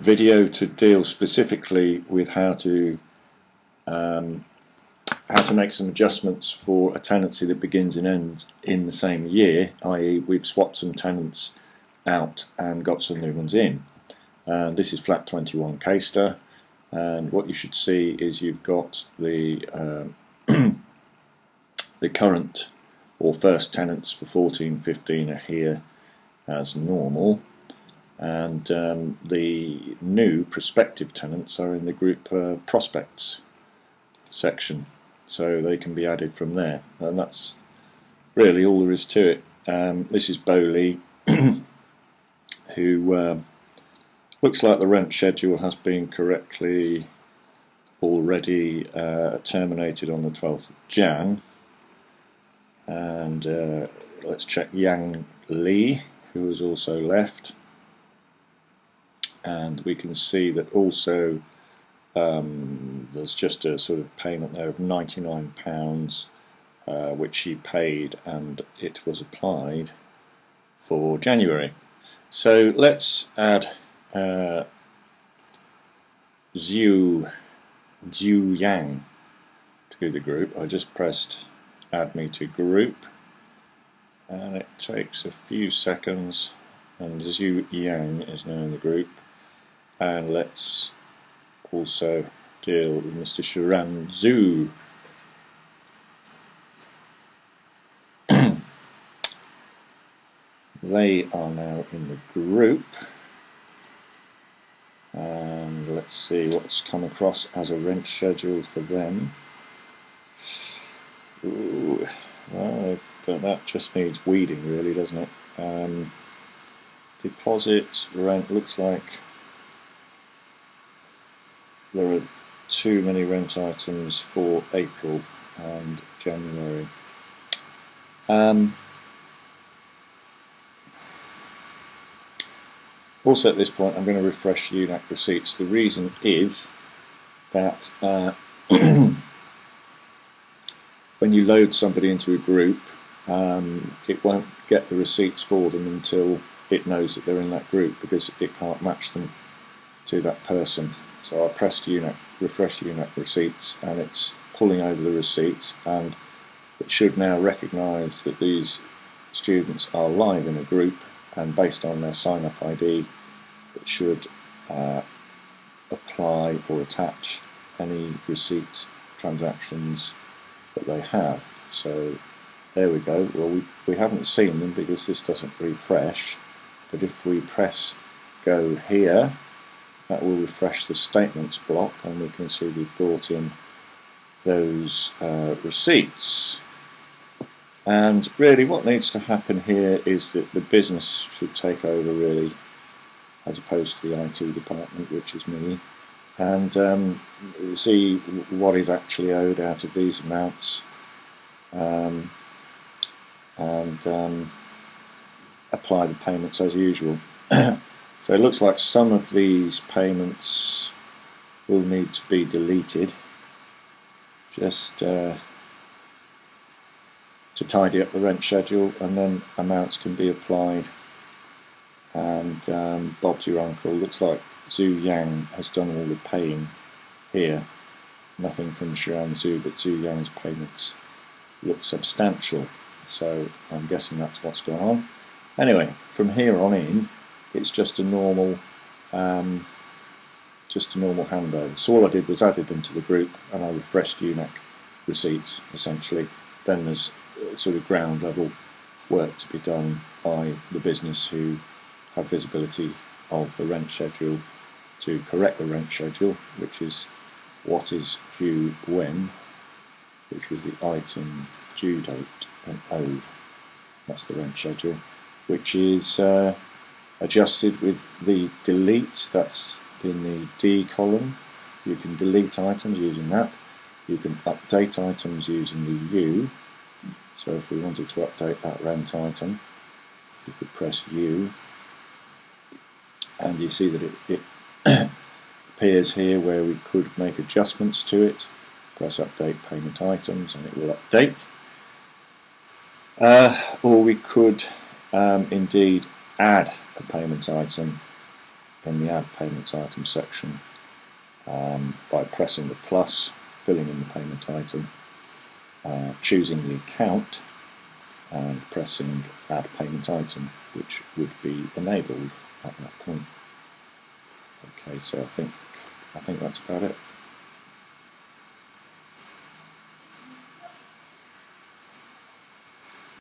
video to deal specifically with how to make some adjustments for a tenancy that begins and ends in the same year, i.e. we've swapped some tenants out and got some new ones in. This is Flat21Caister, and what you should see is you've got the the current or first tenants for 1415 are here as normal, and the new prospective tenants are in the group prospects section, so they can be added from there, and that's really all there is to it. This is Bowley, who looks like the rent schedule has been correctly already terminated on the 12th of Jan. And let's check Yang Li, who has also left, and we can see that also there's just a sort of payment there of £99 which he paid, and it was applied for January. So let's add Zhu Yang to the group. I just pressed add me to group, and it takes a few seconds, and Zhu Yang is now in the group. And let's also deal with Mr. Sharan Zhu. They are now in the group, and let's see what's come across as a rent schedule for them. Ooh, well, but that just needs weeding, really, doesn't it? Deposit rent looks like there are too many rent items for April and January. Also at this point I'm going to refresh UNAC receipts. The reason is that when you load somebody into a group, it won't get the receipts for them until it knows that they're in that group, because it can't match them to that person. So I pressed UNAC, refresh UNAC receipts, and it's pulling over the receipts, and it should now recognise that these students are live in a group, and based on their sign-up ID it should apply or attach any receipt transactions that they have. So there we go. Well, we haven't seen them because this doesn't refresh, but if we press go here, that will refresh the statements block, and we can see we've brought in those receipts. And really what needs to happen here is that the business should take over, really, as opposed to the IT department, which is me, and see what is actually owed out of these amounts, and apply the payments as usual. So it looks like some of these payments will need to be deleted, just to tidy up the rent schedule, and then amounts can be applied. And Bob's your uncle. Looks like Zhu Yang has done all the paying here. Nothing from Sharan Zhu, but Zhu Yang's payments look substantial, so I'm guessing that's what's going on. Anyway, from here on in, it's just a normal handover. So all I did was added them to the group, and I refreshed UNAC receipts essentially. Then there's sort of ground level work to be done by the business who have visibility of the rent schedule to correct the rent schedule, which is what is due when, which was the item due date and owed. That's the rent schedule, which is adjusted with the delete. That's in the D column. You can delete items using that. You can update items using the U. So if we wanted to update that rent item, we could press U, and you see that it appears here where we could make adjustments to it. Press update payment items and it will update. Or we could indeed add a payment item in the Add Payments Item section by pressing the plus, filling in the payment item, choosing the account, and pressing Add Payment Item, which would be enabled at that point. Okay, so I think that's about it.